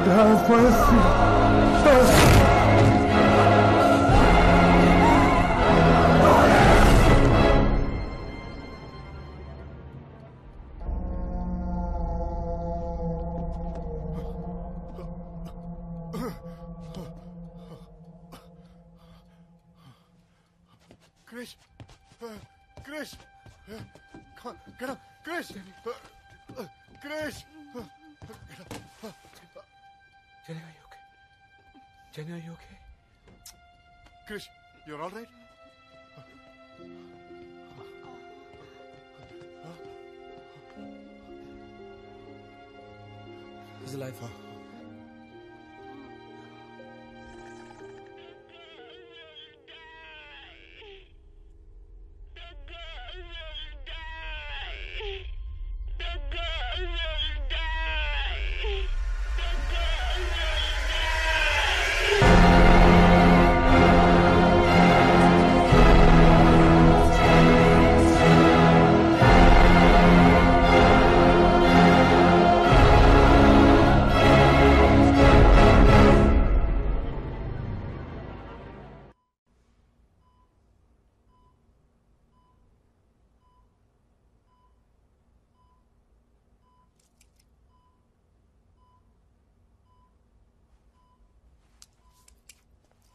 have mercy. Krish! Krish! Come on, get up! Krish! Krish! Jenny, are you okay? Jenny, are you okay? Krish, you're all right? He's alive, huh?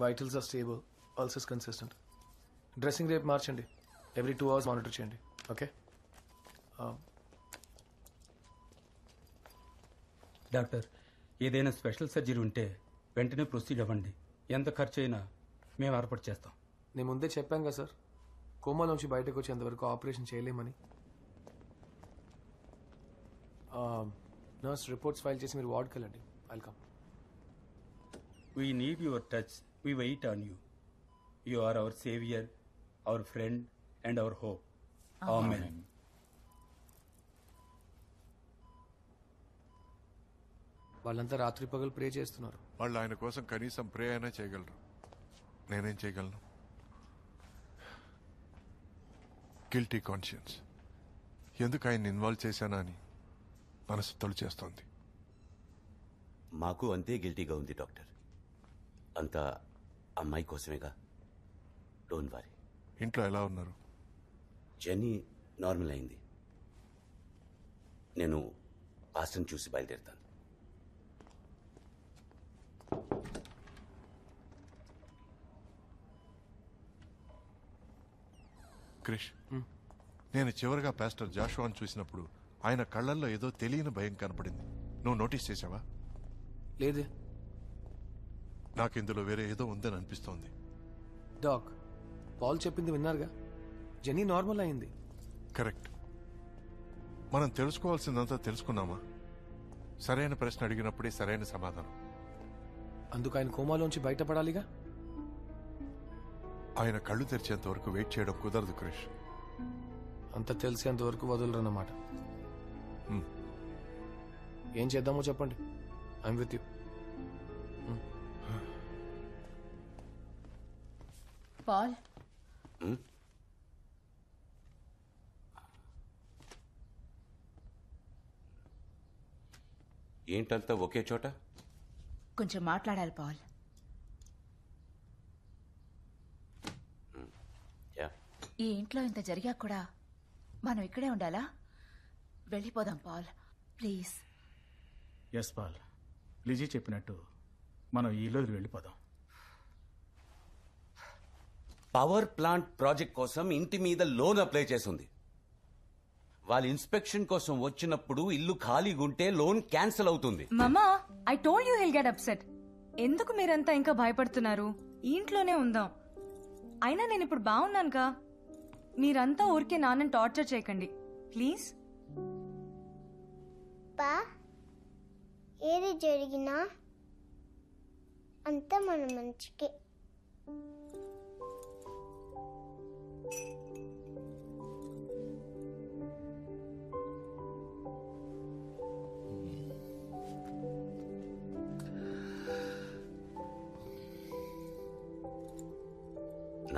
Vitals are stable, pulse is consistent. Dressing rate మార్చండి. Every 2 hours monitor చేయండి. Okay? Doctor, ఏదైనా special surgery ఉంటే వెంటనే proceed అవ్వండి. ఎంత ఖర్చు అయినా మేము ఏర్పాటు చేస్తాం. నేను ముందే చెప్పాం కదా సార్, కోమాలోంచి బయటకు వచ్చేంతవరకు ఆపరేషన్ చేయలేమని. నర్స్ రిపోర్ట్స్ ఫైల్ చేసి మీరు వార్డ్కి వెళ్ళండి. Welcome. We need your touch. We wait on you. You are our savior, our friend, and our hope. Amen. వాళ్ళంతా రాత్రి పగలు ప్రే చేస్తున్నారు. వాళ్ళు ఆయన కోసం కనీసం ప్రే అయినా చేయగలరు. నేనేం చేయగలను? Guilty conscience. ఎందుకు ఆయన ఇన్వాల్వ్ చేశానా అని మనసు తొలి చేస్తోంది. మాకు అంతే గిల్టీగా ఉంది డాక్టర్. అంతా అమ్మాయి కోసమేగా. Don't worry. ఇంట్లో ఎలా ఉన్నారు? జెన్నీ నార్మల్ అయింది. నేను పాస్టర్ని చూసి బయలుదేరుతాను. క్రిష్, నేను చివరిగా పాస్టర్ జాషువాను చూసినప్పుడు ఆయన కళ్ళల్లో ఏదో తెలియని భయం కనపడింది. నువ్వు నోటీస్ చేసావా? లేదే. నాకు ఇందులో వేరే ఏదో ఉందని అనిపిస్తోంది. డాక్, పాల్ చెప్పింది విన్నారుగా, జెన్నీ నార్మల్ అయింది. కరెక్ట్. మనం తెలుసుకోవాల్సిందంతా తెలుసుకున్నామా? సరైన ప్రశ్న అడిగినప్పుడే సరైన సమాధానం. అందుకు ఆయన కోమాలోంచి బయటపడాలిగా. ఆయన కళ్ళు తెరిచేంత వరకు వెయిట్ చేయడం కుదరదు క్రిష్. అంత తెలిసేంత వరకు వదలరన్నమాట. ఏం చేద్దామో చెప్పండి. I'm with you. పాల్, ఏంటంతా ఒకే చోట? కొంచెం మాట్లాడాలి పాల్. ఈ ఇంట్లో ఇంత జరిగా కూడా మనం ఇక్కడే ఉండాలా? వెళ్ళిపోదాం Paul, please. Yes Paul, Lizzie చెప్పినట్టు మనం ఈ రోజు వెళ్ళిపోదాం. పవర్ ప్లాంట్ ప్రాజెక్ట్ కోసం ఇంటి మీద లోన్ అప్లై చేసింది. వాళ్ళ ఇన్స్పెక్షన్ కోసం వచ్చినప్పుడు ఇల్లు ఖాళీగా ఉంటే లోన్ క్యాన్సిల్ అవుతుంది. Mama, I told you he'll get upset. ఎందుకు మీరంతా ఇంకా భయపడుతున్నారు? ఈ ఇంట్లోనే ఉందాం. అయినా నేను ఇప్పుడు బాగున్నానుగా. మీరంతా ఊరికే నాన్నని టార్చర్ చేయకండి ప్లీజ్. ఏది జరిగినా అంతా మన మంచికే.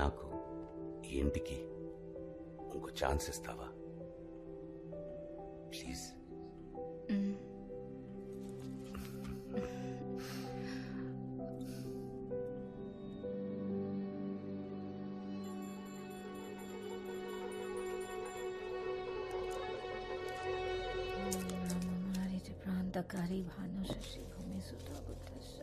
నాకు ఈ ఇంటికి ఇంకో ఛాన్స్ ఇస్తావా ప్లీజ్? क्रांतकारी भानु शशि भूमि सुता बुद्धस्य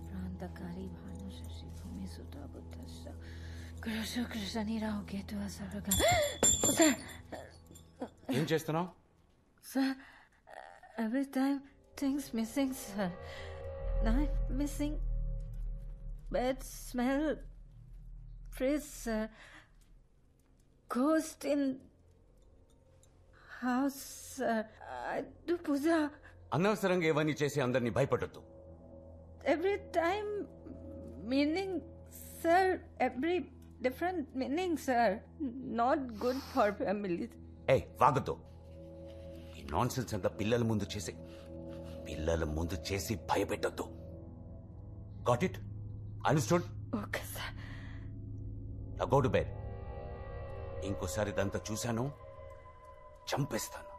क्रांतकारी भानु शशि भूमि सुता बुद्धस्य कृष्ण कृष्ण नीराव केतु असर्ग सर ఏం చేస్తున్నావు? Sir, every time things missing, sir. Knife missing, bad smell, frizz, sir. Ghost in house, sir. I do puja. అనవసరంగా ఇవన్నీ చేసి అందరినీ భయపడొద్దు. Every time meaning, sir. Every different meaning, sir. Not good for families. ఏ వాగద్దు. ఈ nonsense అంతా పిల్లల ముందు చేసి భయపెట్టొద్దు. Got it? Understood? Okay, sir. నా గో టు బెడ్. ఇంకోసారి ఇదంతా చూశాను చంపేస్తాను.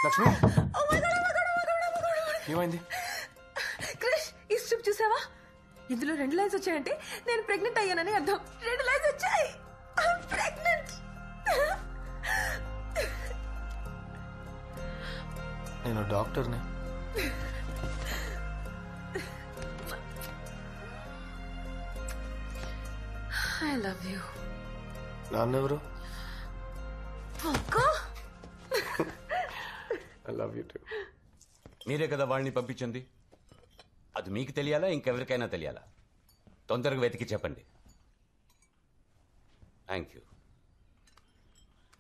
లక్ష్మి ఏమైంది? క్రిష్, ఈ స్ట్రిప్ చూసావా? ఇందులో 2 లైన్స్ వచ్చాయంటే నేను ప్రెగ్నెంట్ అయ్యానని అర్థం. 2 లైన్స్ వచ్చాయి. ప్రెగ్నెంట్. నేను డాక్టర్ని. I love you. నాన్నెవరు? I love you too. మీరే కదా వాళ్ళని పంపించింది. అది మీకు తెలియాలా ఇంకెవరికైనా తెలియాలా? తొందరగా వెతికి చెప్పండి. Thank you.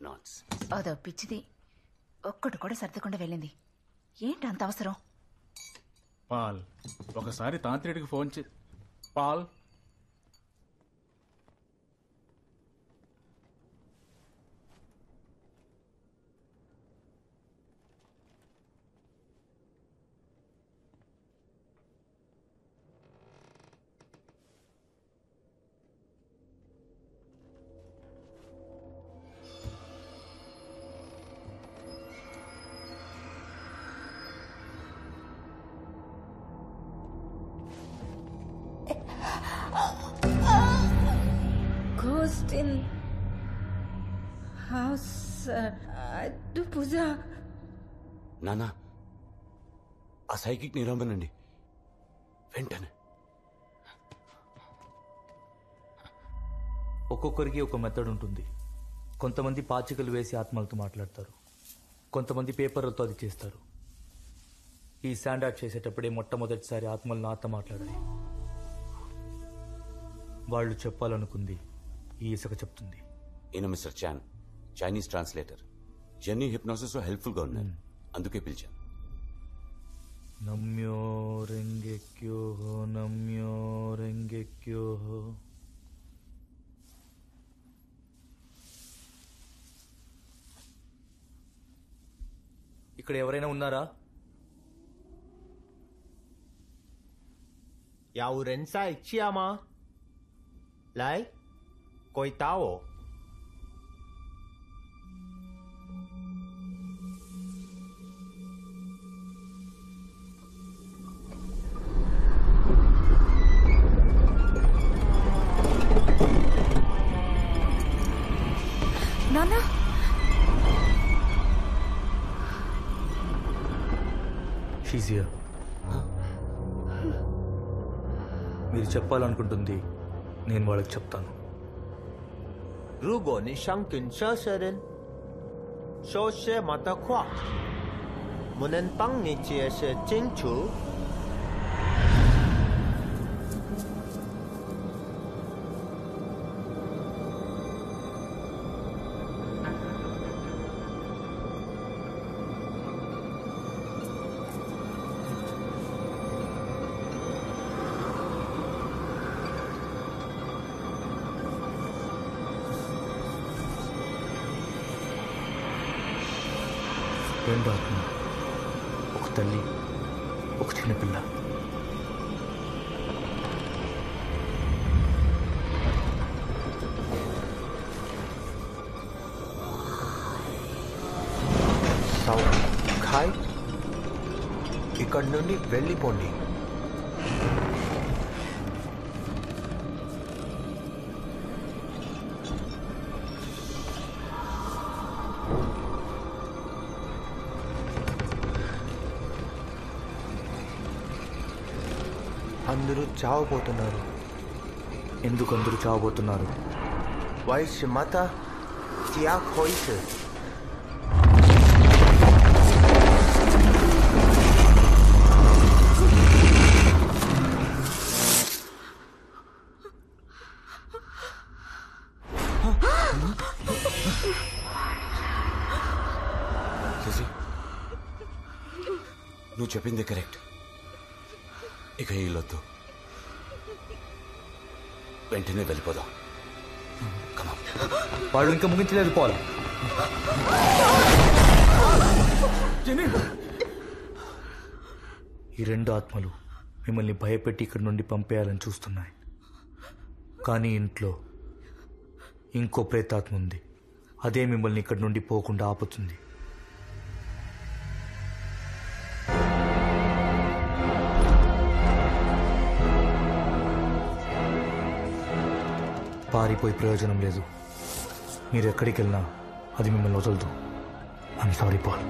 నాట్స్ అదో పిచ్చిది. ఒక్కటి కూడా సర్దకుండా వెళ్ళింది. ఏంటి అంత అవసరం? పాల్, ఒకసారి తాంత్రిడికి ఫోన్ చే. Paul, Ghost in house, sir. I do puja నానా ఆ సైకిక్ నిరమ్మనండి వెంటనే. ఒక్కొక్కరికి ఒక మెథడ్ ఉంటుంది. కొంతమంది పాచికలు వేసి ఆత్మలతో మాట్లాడతారు, కొంతమంది పేపర్లతో అది చేస్తారు. ఈ స్టాండ్ అవుట్ చేసేటప్పుడే మొట్టమొదటిసారి ఆత్మలు నాతో మాట్లాడాయి. వాళ్ళు చెప్పాలనుకుంది ఈ ఇసుక చెప్తుంది. ఈయన మిస్టర్ చాన్, చైనీస్ ట్రాన్స్లేటర్. జెన్నీ హిప్నోసిస్ లో హెల్ప్ఫుల్ గా ఉన్నారు, అందుకే పిలిచాను. నమ్యో రెంగెక్యో నమ్యో రెంగెక్యో. ఇక్కడ ఎవరైనా ఉన్నారా? 有人在家吗？来，回答我。నాన్న She's here. మీరు చెప్పాలనుకుంటుంది నేను వాళ్ళకి చెప్తాను. 如果你想跟这些人说些么的话，我能帮你解释清楚。రెండు ఆత్మలు, ఒక తల్లి, ఒక చిన్నపిల్ల. ఖాయ్ ఇక్కడి నుండి వెళ్ళిపోండి. అందరూ చావబోతున్నారు. ఎందుకు అందరూ చావబోతున్నారు? వయసు మత త్యాగ్ హోయిస్. నువ్వు చెప్పింది కరెక్ట్. ఇక వీళ్ళొద్దు, వెంటనే వెళ్ళిపోదాం. వాళ్ళు ఇంకా ముగించలేదు పోలా. ఈ రెండు ఆత్మలు మిమ్మల్ని భయపెట్టి ఇక్కడి నుండి పంపేయాలని చూస్తున్నాయి. కానీ ఇంట్లో ఇంకో ప్రేతాత్మ ఉంది, అదే మిమ్మల్ని ఇక్కడి నుండి పోకుండా ఆపుతుంది. పారిపోయి ప్రయోజనం లేదు. మీరు ఎక్కడికి వెళ్ళినా అది మిమ్మల్ని వదలదు. I'm sorry Paul.